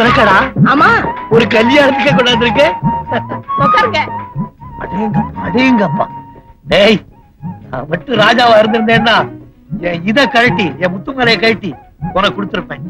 எனக்கடா? ஆமா, ஒரு கல்யாணத்துக்கே கொண்டாந்து இருக்கு. உட்காருங்க. அடேங்கப்பா. டேய், நான் மட்டும் ராஜாவா இருந்திருந்தேன்னா என் இதை கழட்டி, என் முத்துமலையை கழட்டி உனக்கு கொடுத்துருப்பேன்.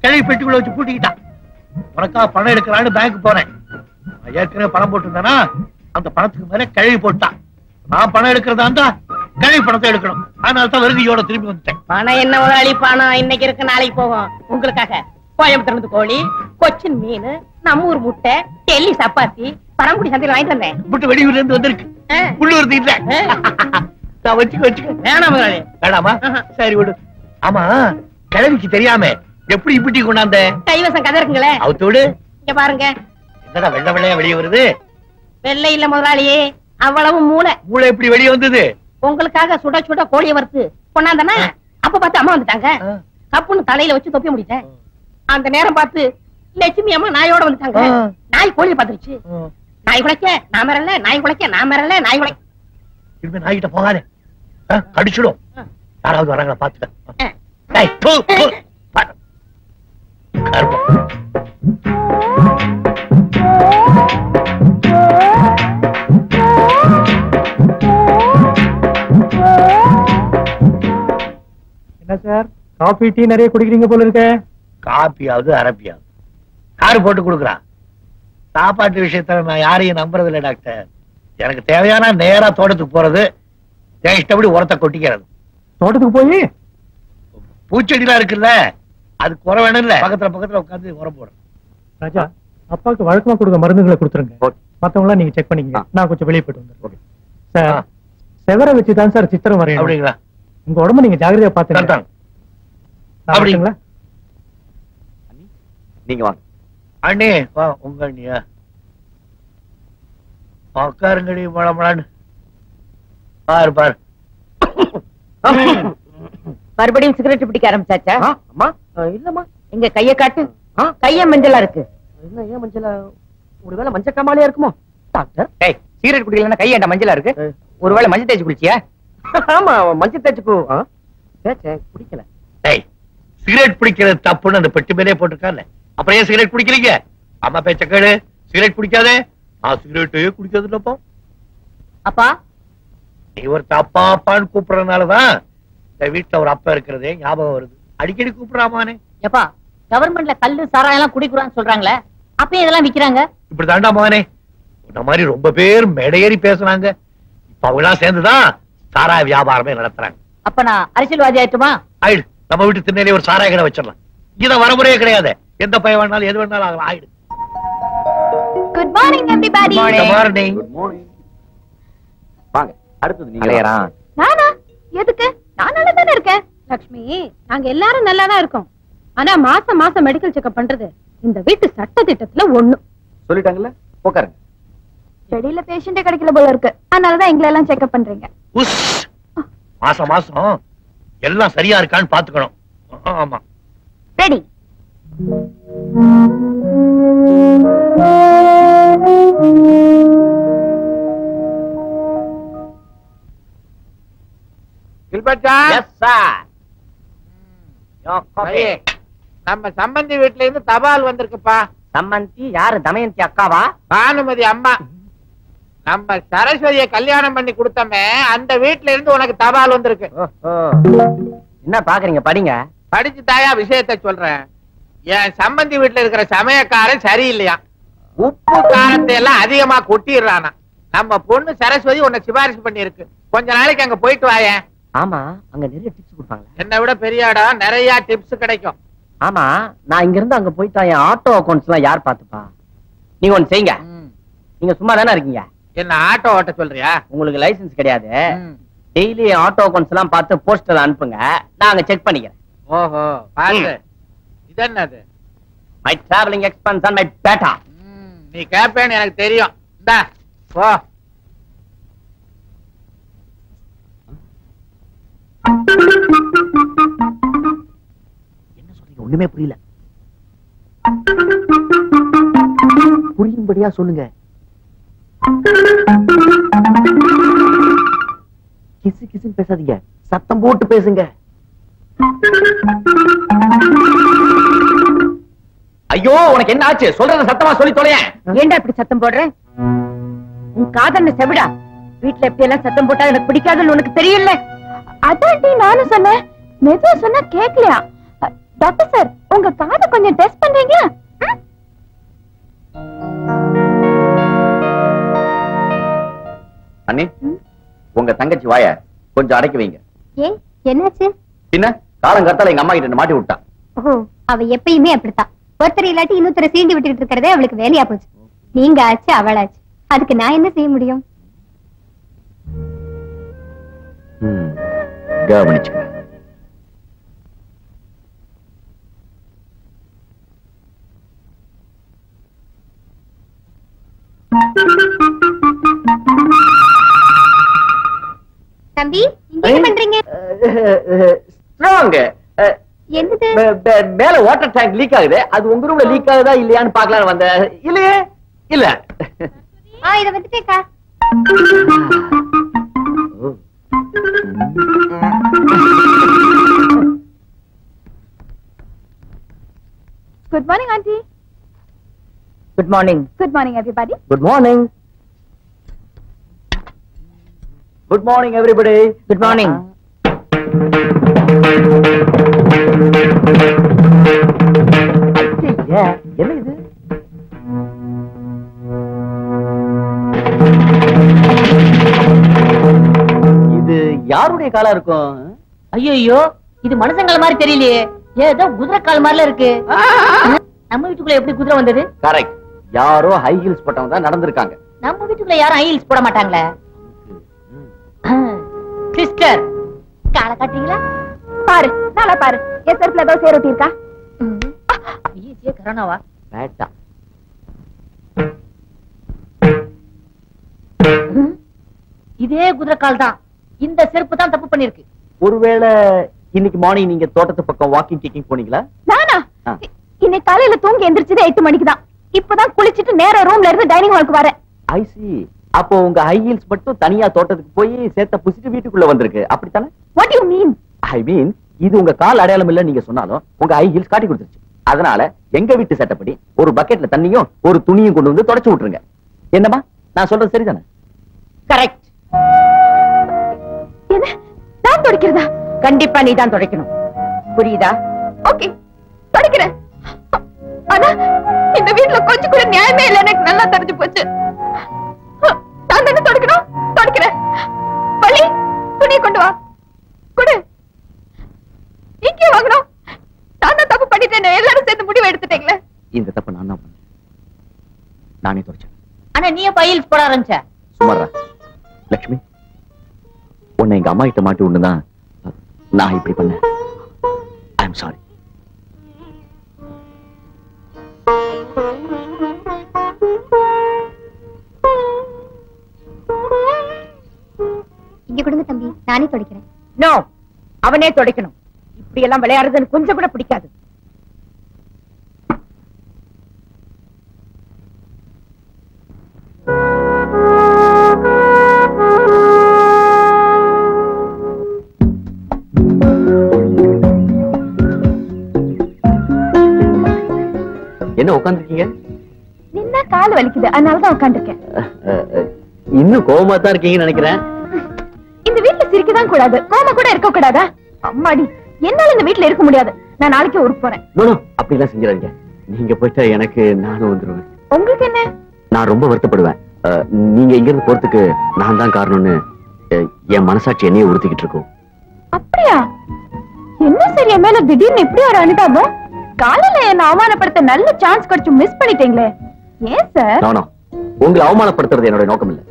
கிழவி பெட்டிக்குள்ள வச்சு பூட்டிக்கிட்டான். உனக்கா பணம் எடுக்கலான்னு பேங்க் போனேன். நான் ஏற்கனவே பணம் போட்டிருந்தேன்னா அந்த பணத்துக்கு மேல கிழவி போட்டான். நான் பணம் எடுக்கிறதா இருந்தா கிழவி பணத்தை எடுக்கணும். அதனால தான் வருகையோட திரும்பி வந்துட்டேன். பணம் என்ன முதலாளி, பணம் இன்னைக்கு இருக்கு நாளைக்கு போகும். உங்களுக்காக கோயம்புத்தூர்ல கோழி, கொச்சின் மீன், நம்ம ஊர் முட்டை, டெல்லி சப்பாத்தி, பரங்குடி சந்தையில வாங்கிட்டு வந்தேன். முட்டை வெளியூர்ல இருந்து வந்திருக்கு. உள்ளூர் இல்ல. நான் வச்சுக்க. வேணாம் முதலாளி. வேணாமா? சரி விடு. ஆமா, கிழவிக்கு தெரியாம எப்படி இப்படி கொண்டாந்த? கைவசம் கதை இருக்குங்களே, அவத்தோடு. இங்க பாருங்க. என்னடா வெள்ளை வெள்ளையா வெளியே வருது? வெள்ளை இல்ல முதலாளி, அவ்வளவு மூளை. மூளை எப்படி வெளியே வந்தது? உங்களுக்காக சுட சுட கோழியை வறுத்து கொண்டாந்தனா, அப்ப பார்த்து அம்மா வந்துட்டாங்க. கப்புன்னு தலையில வச்சு தொப்பி முடிட்டேன். அந்த நேரம் பார்த்து லட்சுமி அம்மா நாயோட வந்துட்டாங்க. நாய் கோழியை பார்த்துருச்சு. நாய் குலைக்க நான் மரல, நாய் குலைக்க நான் மரல, நாய் குலைக்க. இனிமே நாய்கிட்ட போகாதே, கடிச்சிடும். யாராவது வராங்களா பாத்துக்க. என்ன சார், காபி டீ நிறைய குடிக்கிறீங்க போல இருக்க? காப்பியாவது அரப்பியாவது யாரு போட்டு கொடுக்குறா? சாப்பாட்டு விஷயத்துல நான் யாரையும் நம்புறது இல்லை டாக்டர். எனக்கு தேவையான நேரா தோட்டத்துக்கு போறது, என் இஷ்டப்படி உரத்தை கொட்டிக்கிறது. தோட்டத்துக்கு போய் பூச்செடிலாம் இருக்குல்ல, அது குறை வேணும் இல்ல, பக்கத்துல உட்காந்து உரம் போடுறேன். ராஜா, அப்பாவுக்கு வழக்கமா கொடுக்க மருந்துகளை கொடுத்துருங்க. மத்தவங்களா நீங்க செக் பண்ணிக்கங்க. நான் கொஞ்சம் வெளியே போயிட்டு வந்துடுறேன். சார், செவரை வச்சுதான் சார் சித்திரம் வரையணும். அப்படிங்களா? உங்க உடம்பு நீங்க ஜாகிரதையா பாத்துங்க. அப்படிங்களா? நீங்க வாங்க. அண்ணே வா. உங்க அண்ணியா? உட்காருங்கடி மழமழான்னு. பாரு மறுபடியும் சிகரெட் பிடிக்க ஆரம்பிச்சாச்சா? அம்மா இல்லம்மா. எங்க கைய காட்டு. கைய மஞ்சளா இருக்கு. என்ன ஏன் மஞ்சளா? ஒருவேளை மஞ்சள் காமாலியா இருக்குமோ டாக்டர்? ஏய், சிகரெட் குடிக்கலன்னா கையேண்டா மஞ்சளா இருக்கு? ஒருவேளை மஞ்சள் தேய்ச்சி குடிச்சியா? ஆமா, மஞ்சள் தேய்ச்சி குடிக்கல. ஏய், சிகரெட் பிடிக்கிறது தப்புன்னு அந்த பெட்டி மேலே போட்டிருக்காங்க. அப்புறம் ஏன் சிகரெட் குடிக்கிறீங்க? அம்மா பேச்ச கேளு. சிகரெட் குடிக்காதே. நான் சிகரெட்டே குடிக்கிறது இல்லப்பா. அப்பா, நீ ஒரு அப்பா அப்பான்னு கூப்பிடுறதுனாலதான் இந்த வீட்டுல ஒரு அப்பா இருக்கிறதே ஞாபகம் வருது. அடிக்கடி கூப்பிடுறாமானே. எப்பா, கவர்மெண்ட்ல கல்லு சாராயம் எல்லாம் குடிக்கிறான்னு சொல்றாங்களே, அப்பயும் இதெல்லாம் விக்கிறாங்க. இப்படி தாண்டா மானே, இந்த மாதிரி ரொம்ப பேர் மேடையேறி பேசுறாங்க. இப்ப அவங்களாம் சேர்ந்துதான் சாராய வியாபாரமே நடத்துறாங்க. அப்ப நான் அரசியல்வாதி ஆயிட்டுமா? ஆயிடு. நம்ம வீட்டு திண்ணையிலே ஒரு சாராய கடை வச்சிடலாம். இங்கதான் வரமுறையே கிடையாது. எந்த பையன் வேணாலும் எது வேணாலும் ஆகலாம். ஆயிடு. Good morning everybody. Good morning. Good morning. வாங்க, அடுத்து நீங்க. அலையறா. நானா? எதுக்கு? நான் நல்லா தானே இருக்கேன். லட்சுமி, நாங்க எல்லாரும் நல்லா தான் இருக்கோம். ஆனா மாசம் மாசம் மெடிக்கல் செக்அப் பண்றது இந்த வீட்டு சட்ட திட்டத்துல ஒண்ணு. சொல்லிட்டாங்கல்ல, உட்காருங்க. வெளியில பேஷண்டே கிடைக்கல போல இருக்கு. அதனாலதான் எங்களை எல்லாம் செக்அப் பண்றீங்க. மாசம் மாசம் எல்லாம் சரியா இருக்கான்னு பாத்துக்கணும். ஆமா. ரெடி. நம்ம சம்பந்தி வீட்டுல இருந்து தபால் வந்திருக்குப்பா. சம்மந்தி யாரு? தமயந்தி அக்காவா? பானுமதி அம்மா. நம்ம சரஸ்வதியை கல்யாணம் பண்ணி கொடுத்தமே, அந்த வீட்டுல இருந்து உனக்கு தபால் வந்திருக்கு. என்ன பாக்குறீங்க? படிங்க. படிச்சு தாயா விஷயத்த சொல்றேன். என் சம்பந்தி வீட்டுல இருக்கிற சமயக்காரன் சரியில்லையா, உப்பு காரத்தை எல்லாம் அதிகமா கொட்டிடுறானா. நம்ம பொண்ணு சரஸ்வதி உன்னை சிபாரிசு பண்ணி இருக்கு. கொஞ்ச நாளைக்கு அங்க போயிட்டு வாயேன். ஆமா, அங்க நிறைய டிப்ஸ் கொடுப்பாங்க. என்னை விட பெரிய இடம், நிறைய டிப்ஸ் கிடைக்கும். ஆமா, நான் இங்க இருந்து அங்க போயிட்டா என் ஆட்டோ அக்கௌண்ட்ஸ் எல்லாம் யார் பாத்துப்பா? நீங்க ஒண்ணு செய்யுங்க. நீங்க சும்மா தானே இருக்கீங்க. என்ன ஆட்டோ ஓட்ட சொல்றியா? உங்களுக்கு லைசன்ஸ் கிடையாது. டெய்லி ஆட்டோ அக்கௌண்ட்ஸ் எல்லாம் பார்த்து போஸ்டர் அனுப்புங்க, நான் அங்க செக் பண்ணிக்கிறேன். ஓஹோ, பாரு. இது என்னது? My travelling expense and my batta. நீ கேப்பேன்னு எனக்கு தெரியும். இந்தா போ. என்ன சொல்றீங்க? ஒண்ணுமே புரியல. புரியும்படியா சொல்லுங்க. கிசு கிசுன்னு பேசாதீங்க, சத்தம் போட்டு பேசுங்க. ஐயோ உனக்கு என்ன ஆச்சு? சொல்றத சத்தமா சொல்லி தொலையேன். ஏண்டா இப்படி சத்தம் போடுற? உன் காதல்னு செவிடா. வீட்டுல எப்படி எல்லாம் சத்தம் போட்டா எனக்கு பிடிக்காதுன்னு உனக்கு தெரியல. அதான்டி நானும் சொன்னேன். மெதுவா சொன்னா கேட்கலையா? டாக்டர் சார், உங்க காதை கொஞ்சம் டெஸ்ட் பண்றீங்க? அண்ணி, உங்க தங்கச்சி வாய கொஞ்சம் அடக்கி வைங்க. ஏன் என்னாச்சு? பின்ன காலங்கத்தால எங்க அம்மா கிட்ட மாட்டி விட்டா. ஓ, அவ எப்பயுமே அப்படித்தான். ஒருத்தர் இல்லாட்டி இன்னொருத்தரை சீண்டி விட்டுட்டு இருக்கிறதே அவளுக்கு வேலையா போச்சு. நீங்க ஆச்சு அவளாச்சு, அதுக்கு நான் என்ன செய்ய முடியும்? கவனிச்சுக்க. தம்பி, இங்க என்ன பண்றீங்க? ஸ்ட்ராங். என்னது? மேல வாட்டர் டேங்க் லீக் ஆகுது. அது உங்க ரூம்ல லீக் ஆகுதா இல்லையான்னு பார்க்கலாம்னு வந்தேன். இல்லையே, இல்ல. இத வந்துட்டேக்கா. Good morning aunty. Good morning. Good morning everybody. Good morning. Good morning everybody. Good morning. என்ன இது? இது யாருடைய காலா இருக்கும்? ஐயோ, இது மனுஷங்கள மாதிரி தெரியலையே. ஏதோ குதிரை கால் மாதிரில இருக்கு. நம்ம வீட்டுக்குள்ள எப்படி குதிரை வந்தது? கரெக்ட். யாரோ ஹை ஹீல்ஸ் போட்டவங்க தான் நடந்திருக்காங்க. நம்ம வீட்டுக்குள்ள யாரும் ஹை ஹீல்ஸ் போட மாட்டாங்களே. சிஸ்டர், காலை காட்டுறீங்களா? பாரு, நல்லா பாரு. என் செருப்புல ஏதோ சேரோட்டி இருக்கா? ஈஸியா கரோனாவா? வேட்டா. இதே குதிரை கால் தான். இந்த செருப்பு தான் தப்பு பண்ணிருக்கு. ஒருவேளை இன்னைக்கு மார்னிங் நீங்க தோட்டத்து பக்கம் வாக்கிங் டேக்கிங் போனீங்களா? நானா? இன்னைக்கு காலையில தூங்கி எந்திரிச்சது 8 மணிக்கு தான். இப்பதான் குளிச்சிட்டு நேரா ரூம்ல இருந்து டைனிங் ஹாலுக்கு வரேன். ஐ சி. அப்போ உங்க ஹை ஹீல்ஸ் மட்டும் தனியா தோட்டத்துக்கு போய் சேர்த்த புசிட்டு வீட்டுக்குள்ள வந்திருக்கு, அப்படித்தானே? What you mean? ஐ மீன், இது உங்க கால் அடையாளம் இல்ல நீங்க சொன்னாலும் உங்க ஹை ஹீல்ஸ் காட்டி கொடுத்துருச்சு. அதனால எங்க வீட்டு சட்டப்படி ஒரு பக்கெட்ல தண்ணியும் ஒரு துணியும் கொண்டு வந்து தொடச்சு விட்டுருங்க. என்னமா நான் சொல்றது சரிதானே? கரெக்ட். என்ன? நான் துடைக்கிறதா? கண்டிப்பா நீ தான் துடைக்கணும். புரியுதா? ஓகே, துடைக்கிறேன். ஆனா இந்த வீட்டுல கொஞ்சம் கூட நியாயமே இல்ல. எனக்கு நல்லா தெரிஞ்சு போச்சு. நான் தானே துடைக்கணும். துடைக்கிறேன். வள்ளி, துணியை கொண்டு வா. கொடு. இங்கே வாங்கணும். நான் தான் தப்பு பண்ணிட்டேன். எல்லாரும் சேர்ந்து முடிவு எடுத்துட்டீங்களே. இந்த தப்பு நான் தான் பண்ணேன். நானே துடைச்சேன். ஆனா நீ எப்ப ஹீல்ஸ் போட ஆரம்பிச்ச? சுமாரா லட்சுமி, உன்னை எங்க அம்மா கிட்ட மாட்டி ஒண்ணுதான் நான் இப்படி பண்ணேன். I am sorry. இங்க கொடுங்க தம்பி, நானே துடைக்கிறேன். நோ, அவனே துடைக்கணும். இப்படி எல்லாம் விளையாடுறதுன்னு கொஞ்சம் கூட பிடிக்காது. என்ன உட்காந்துருக்கீங்க? நின்னா கால் வலிக்குது, அதனாலதான் உட்காந்துருக்கேன். இன்னும் கோவமா தான் இருக்கீங்கன்னு நினைக்கிறேன். இந்த வீட்டுல சிரிக்கதான் கூடாது, கோமா கூட இருக்க கூடாதா? அம்மாடி, என்னால இந்த வீட்டுல இருக்க முடியாது. நான் நாளைக்கு ஊருக்கு போறேன். அப்படி எல்லாம் செஞ்சிடாதீங்க. நீங்க போயிட்டா எனக்கு நானும் வந்துருவேன். உங்களுக்கு என்ன? நான் ரொம்ப வருத்தப்படுவேன். நீங்க இங்க இருந்து போறதுக்கு நான் தான் காரணம்னு என் மனசாட்சி என்னையே உறுத்திக்கிட்டு இருக்கும். அப்படியா? என்ன சரி, என் மேல திடீர்னு இப்படி ஒரு அனுதாபம்? காலையில என்ன அவமானப்படுத்த நல்ல சான்ஸ் கிடைச்சு மிஸ் பண்ணிட்டீங்களே. ஏன் சார்? உங்களை அவமானப்படுத்துறது என்னோட நோக்கம் இல்ல.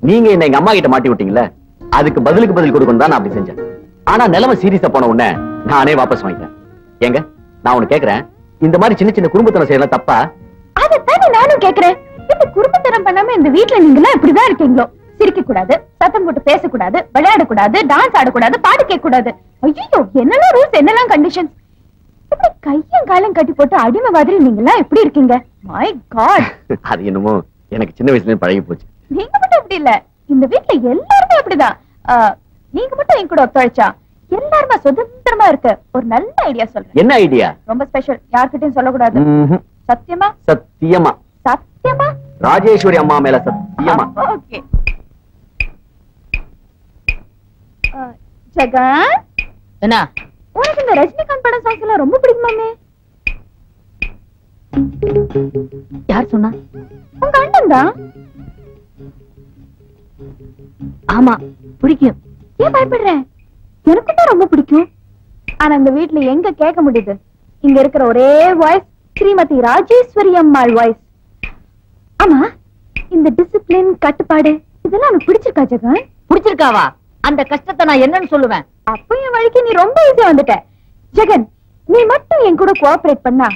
நீங்க என்ன எங்க அம்மா கிட்ட மாட்டி விட்டீங்கல்ல, அதுக்கு பதிலுக்கு பதில் கொடுக்கணும் தான் நான் அப்படி செஞ்சேன். ஆனா நிலைமை சீரியஸா போன உடனே நானே வாபஸ் வாங்கிட்டேன். ஏங்க, நான் ஒண்ணு கேக்குறேன், இந்த மாதிரி சின்ன சின்ன குடும்பத்தனம் செய்யலாம் தப்பா? அதைத்தானே நானும் கேக்குறேன். இந்த குடும்பத்தனம் பண்ணாம இந்த வீட்டுல நீங்களா இப்படிதான் இருக்கீங்களோ? சிரிக்க கூடாது, சத்தம் போட்டு பேசக்கூடாது, விளையாடக்கூடாது, டான்ஸ் ஆடக்கூடாது, பாட்டு கேட்க கூடாது. ஐயோ, என்னெல்லாம் ரூல்ஸ், என்னெல்லாம் கண்டிஷன்ஸ். இப்படி கையும் காலம் கட்டி போட்டு அடிமை மாதிரி நீங்களா எப்படி இருக்கீங்க? My God. அது என்னமோ எனக்கு சின்ன வயசுல பழகி போச்சு. நீங்க மட்டும் அப்படி இல்ல, இந்த வீட்டுல எல்லாருமே அப்படிதான். நீங்க மட்டும் என் கூட ஒத்துழைச்சா எல்லாருமே சுதந்திரமா இருக்க ஒரு நல்ல ஐடியா சொல்றேன். என்ன ஐடியா? ரொம்ப ஸ்பெஷல், யார்கிட்டயும் சொல்லக்கூடாது. சத்தியமா? சத்தியமா. சத்தியமா? ராஜேஸ்வரி அம்மா மேல சத்தியமா. ஓகே. ஜெகன், என்ன உனக்கு இந்த ரஜினிகாந்த் படம் சாங்ஸ் எல்லாம் ரொம்ப பிடிக்குமாமே? யார் சொன்னா? உங்க அண்ணன் தான். ஆமா பிடிக்கும். ஏன் பயப்படுறேன்? எனக்கு தான் ரொம்ப பிடிக்கும். ஆனா இந்த வீட்டுல எங்க கேட்க முடியுது? இங்க இருக்கிற ஒரே வாய்ஸ் ஸ்ரீமதி ராஜேஸ்வரி அம்மாள் வாய்ஸ். ஆமா, இந்த டிசிப்ளின் கட்டுப்பாடு இதெல்லாம் எனக்கு பிடிச்சிருக்கா ஜெகன்? பிடிச்சிருக்காவா? அந்த கஷ்டத்தை நான் என்னன்னு சொல்லுவேன்? அப்ப என் வழிக்கு நீ ரொம்ப ஈஸியா வந்துட்ட ஜெகன். நீ மட்டும் என் கூட கோஆபரேட் பண்ணா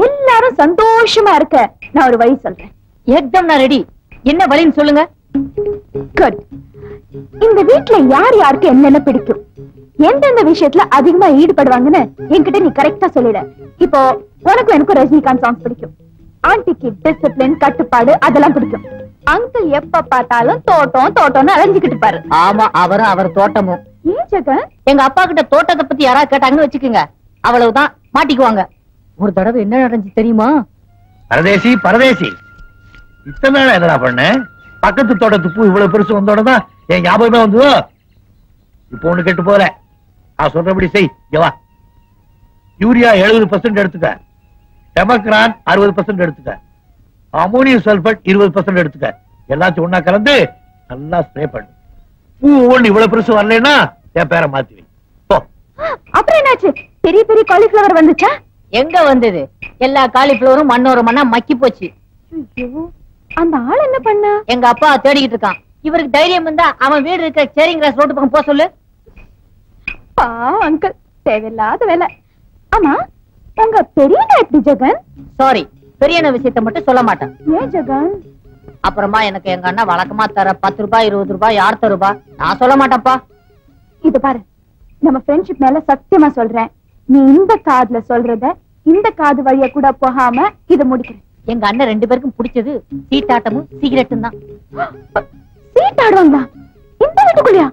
எல்லாரும் சந்தோஷமா இருக்க நான் ஒரு வழி சொல்றேன். ஏக்தம் நான் ரெடி. என்ன வழின்னு சொல்லுங்க. குட். இந்த வீட்டுல யார் யாருக்கு என்னென்ன பிடிக்கும், எந்தெந்த விஷயத்துல அதிகமா ஈடுபடுவாங்கன்னு என்கிட்ட நீ கரெக்டா சொல்லிட. இப்போ உனக்கும் எனக்கும் ரஜினிகாந்த் சாங்ஸ் பிடிக்கும். ஆன்டிக்கு டிசிப்ளின் கட்டுப்பாடு அதெல்லாம் பிடிக்கும். அங்கிள் எப்ப பார்த்தாலும் தோட்டம் தோட்டம்னு அலைஞ்சுக்கிட்டு பாரு. ஆமா, அவரும் அவர் தோட்டமும். ஏன் ஜெகன்? எங்க அப்பா கிட்ட தோட்டத்தை பத்தி யாராவது கேட்டாங்கன்னு வச்சுக்கோங்க, அவ்வளவுதான் மாட்டிக்குவாங்க. ஒரு தடவை என்ன நடந்துச்சு தெரியுமா? பரதேசி பரதேசி, இத்தனை நாள் என்னடா பண்ண? பக்கத்து தோட்டத்து பூ இவ்வளவு பெருசு வந்தோடதான் என் ஞாபகமே வந்து. இப்போ ஒண்ணு கெட்டு போற. நான் சொல்றபடி செய். வா, யூரியா 70% எடுத்துக்க, டெமக்ரான் 60% எடுத்துக்க, அமோனியம் சல்பேட் 20% எடுத்துக்க. எல்லாத்தையும் ஒண்ணா கலந்து நல்லா ஸ்ப்ரே பண்ணு. பூ ஒண்ணு இவ்வளவு பெருசு வரலன்னா என் பேரை மாத்தி வை. போ. அப்புறம் என்னாச்சு? பெரிய பெரிய காலிஃபிளவர் வந்துச்சா? எங்க வந்தது? எல்லா காலிஃபிளவரும் மண்ணோர மண்ணா மக்கி போச்சு. ஐயோ, அந்த ஆள் என்ன பண்ணா? எங்க அப்பா தேடிக்கிட்டு இருக்கான். இவருக்கு தைரியம் இருந்தா அவன் வீடு இருக்க சேரிங் கிராஸ் ரோட்டு பக்கம் போக சொல்லு. பாவம் அங்கிள், தேவையில்லாத வேலை. ஆமா, உங்க பெரியண்ணா எப்படி ஜெகன்? சாரி, பெரியண்ண விஷயத்தை மட்டும் சொல்ல மாட்டேன். ஏன் ஜெகன்? அப்புறமா எனக்கு எங்க அண்ணா வழக்கமா தர 10 ரூபாய் 20 ரூபாய் யார் தருபா? நான் சொல்ல மாட்டேன்ப்பா. இது பாரு, நம்ம ஃப்ரெண்ட்ஷிப் மேல சத்தியமா சொல்றேன். நீ இந்த காதுல சொல்றத இந்த காது வழியா கூட போகாம இத முடிக்கிறேன். எங்க அண்ணன் 2 பேருக்கும் பிடிச்சது சீட்டாட்டமும் சிகரெட்டும் தான். சீட்டாடுவாங்களா இந்த வீட்டுக்குள்ளயா?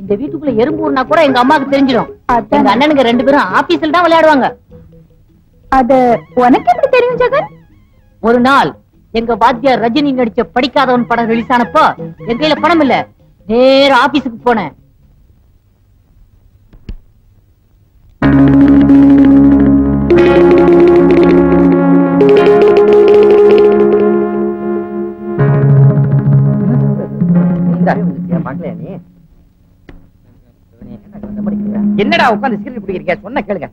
இந்த வீட்டுக்குள்ள எறும்பூர்னா கூட எங்க அம்மாக்கு தெரிஞ்சிடும். அதான். எங்க அண்ணனுங்க 2 பேரும் ஆபீஸ்ல தான் விளையாடுவாங்க. அது உனக்கு எப்படி தெரியும் ஜெகன்? ஒரு நாள் எங்க வாத்தியார் ரஜினி நடிச்ச படிக்காதவன் படம் ரிலீஸ் ஆனப்போ என் கையில பணம் இல்ல, நேர ஆபீஸுக்கு போனேன். என்னடா உட்கார்ந்து சிகரெட் பிடிக்கிறீங்க? சொன்ன கேளுங்க.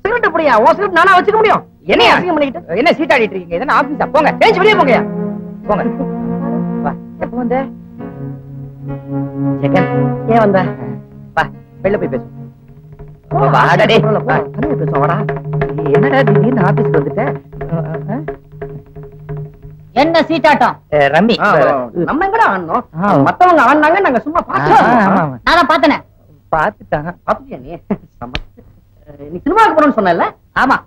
சிகரெட் பிடியா? ஓ சிகரெட் நானா வச்சுக்க முடியும்? என்ன அசிங்கம் பண்ணிக்கிட்டு என்ன சீட்டாடிட்டு இருக்கீங்க? இதென்ன ஆபீஸா? போங்க, ஏஞ்சி வெளியே போங்க. போங்க. வா, எப்ப வந்த? ஜெகன், ஏன் வந்த? வா, வெளில போய் பேசு. வாடா டேய். தனியா பேசுவோம், வாடா. என்னடா திடீர்னு ஆபீஸ்க்கு வந்துட்ட? என்ன சீட்டாட்டம்? ரம்மி. நம்ம எங்கடா ஆடணும்? மத்தவங்க ஆடினாங்க, நாங்க சும்மா பார்த்தோம். நான் பார்த்தனே. பாத்துட்டான். பாத்துட்டியா நீ? நீ சினிமாவுக்கு போறோம்னு சொன்னல? ஆமா.